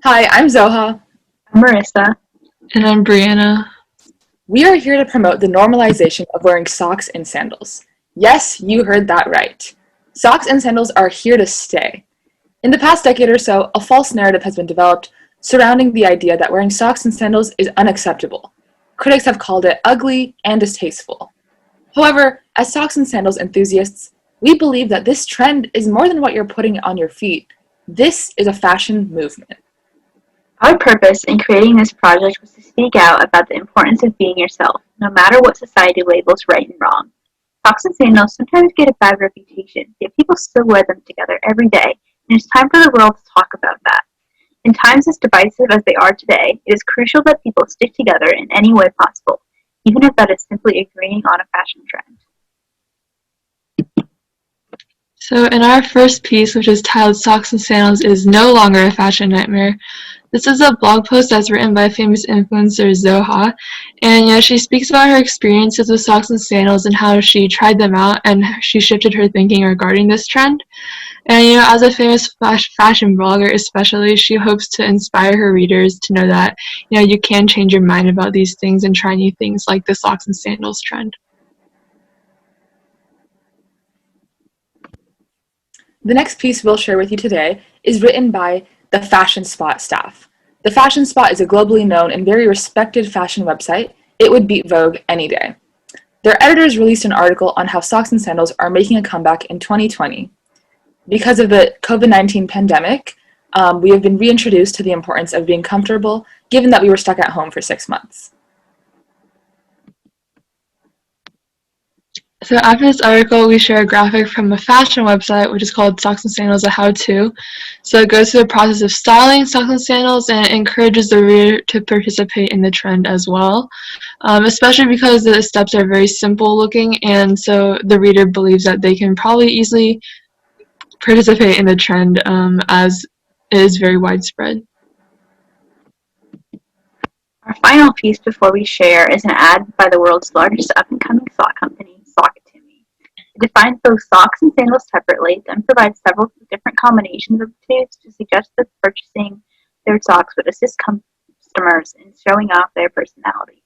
Hi, I'm Zoha. I'm Marissa. And I'm Brianna. We are here to promote the normalization of wearing socks and sandals. Yes, you heard that right. Socks and sandals are here to stay. In the past decade or so, a false narrative has been developed surrounding the idea that wearing socks and sandals is unacceptable. Critics have called it ugly and distasteful. However, as socks and sandals enthusiasts, we believe that this trend is more than what you're putting on your feet. This is a fashion movement. Our purpose in creating this project was to speak out about the importance of being yourself, no matter what society labels right and wrong. Socks and sandals sometimes get a bad reputation, yet people still wear them together every day, and it's time for the world to talk about that. In times as divisive as they are today, it is crucial that people stick together in any way possible, even if that is simply agreeing on a fashion trend. So, in our first piece, which is titled Socks and Sandals is No Longer a Fashion Nightmare, this is a blog post that's written by famous influencer Zoha. And she speaks about her experiences with socks and sandals and how she tried them out and she shifted her thinking regarding this trend. And as a famous fashion blogger, especially, she hopes to inspire her readers to know that you can change your mind about these things and try new things like the socks and sandals trend. The next piece we'll share with you today is written by the Fashion Spot staff. The Fashion Spot is a globally known and very respected fashion website. It would beat Vogue any day. Their editors released an article on how socks and sandals are making a comeback in 2020. Because of the COVID-19 pandemic, we have been reintroduced to the importance of being comfortable, given that we were stuck at home for 6 months. So after this article, we share a graphic from a fashion website, which is called Socks and Sandals, a how-to. So it goes through the process of styling socks and sandals and encourages the reader to participate in the trend as well, especially because the steps are very simple looking, and so the reader believes that they can probably easily participate in the trend as it is very widespread. Our final piece before we share is an ad by the world's largest up-and-coming sock company, Sock It To Me. It defines both socks and sandals separately, then provides several different combinations of the two to suggest that purchasing their socks would assist customers in showing off their personalities.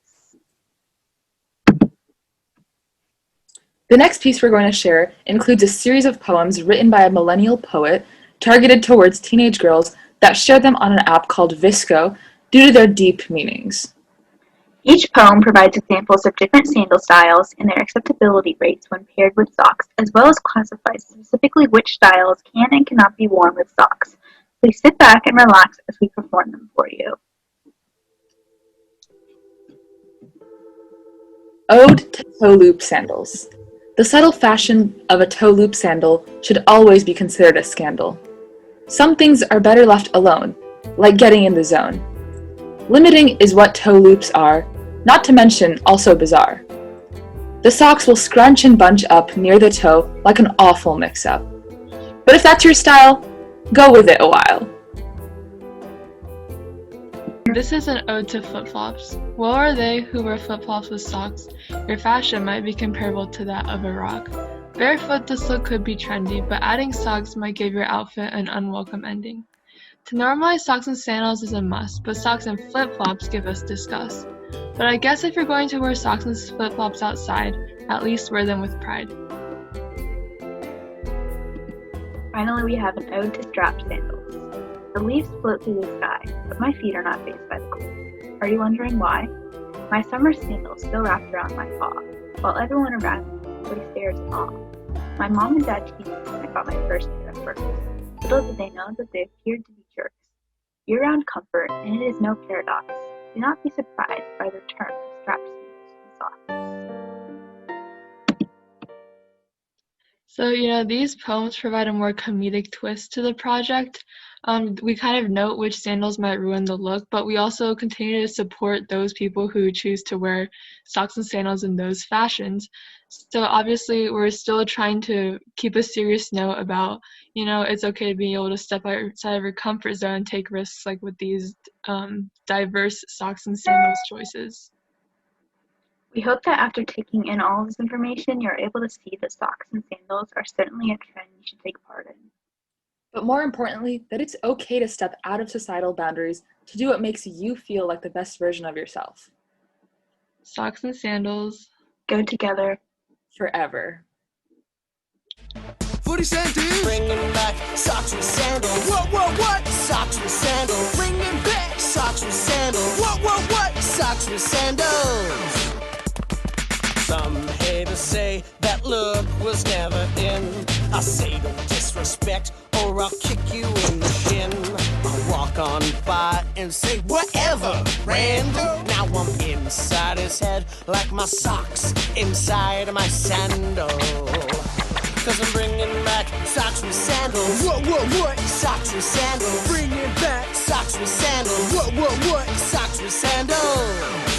The next piece we're going to share includes a series of poems written by a millennial poet targeted towards teenage girls that share them on an app called Visco due to their deep meanings. Each poem provides examples of different sandal styles and their acceptability rates when paired with socks, as well as classifies specifically which styles can and cannot be worn with socks. Please sit back and relax as we perform them for you. Ode to Toe Loop Sandals. The subtle fashion of a toe loop sandal should always be considered a scandal. Some things are better left alone, like getting in the zone. Limiting is what toe loops are, not to mention also bizarre. The socks will scrunch and bunch up near the toe like an awful mix-up. But if that's your style, go with it a while. This is an ode to flip-flops. Woe are they who wear flip-flops with socks. Your fashion might be comparable to that of a rock. Barefoot this look could be trendy, but adding socks might give your outfit an unwelcome ending. To normalize socks and sandals is a must, but socks and flip-flops give us disgust. But I guess if you're going to wear socks and flip-flops outside, at least wear them with pride. Finally, we have an ode to strapped sandals. The leaves float through the sky, but my feet are not faced by the cold. Are you wondering why? My summer sandals still wrapped around my paw, while everyone around me simply stares in awe. My mom and dad teased me when I got my first pair of Birks. Little did they know that they appeared to be jerks. Year-round comfort, and it is no paradox. Do not be surprised by the return of strapped sandals and socks. So, these poems provide a more comedic twist to the project. We kind of note which sandals might ruin the look, but we also continue to support those people who choose to wear socks and sandals in those fashions. So obviously, we're still trying to keep a serious note about, it's okay to be able to step outside of your comfort zone and take risks like with these diverse socks and sandals choices. We hope that after taking in all of this information, you're able to see that socks and sandals are certainly a trend you should take part in. But more importantly, that it's okay to step out of societal boundaries to do what makes you feel like the best version of yourself. Socks and sandals. Go together. Forever. 40 Cent is bringing back socks with sandals. What? Socks with sandals. Bringing back socks with sandals. What? Socks with sandals. Some haters say that look was never in. I say don't disrespect or I'll kick you in the shin. I walk on by and say whatever, Randall. Now I'm inside his head like my socks inside my sandal. Cause I'm bringing back socks with sandals. What? Socks with sandals. Bringing back socks with sandals. What? Socks with sandals.